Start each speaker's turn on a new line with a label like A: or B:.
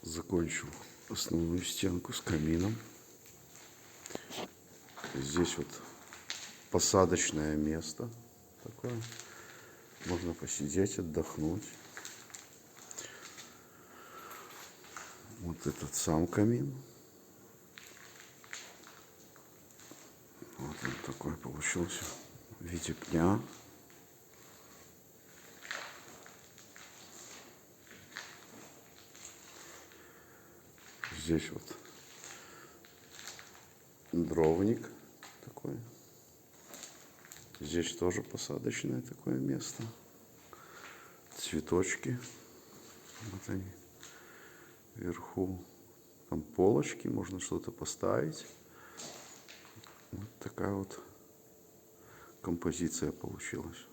A: Закончил основную стенку с камином. Здесь вот посадочное место такое. Можно посидеть, отдохнуть. Вот этот сам камин. Вот он такой получился в виде пня. Здесь вот дровник такой. Здесь тоже посадочное такое место. Цветочки. Вот они. Вверху там полочки, можно что-то поставить. Вот такая вот композиция получилась.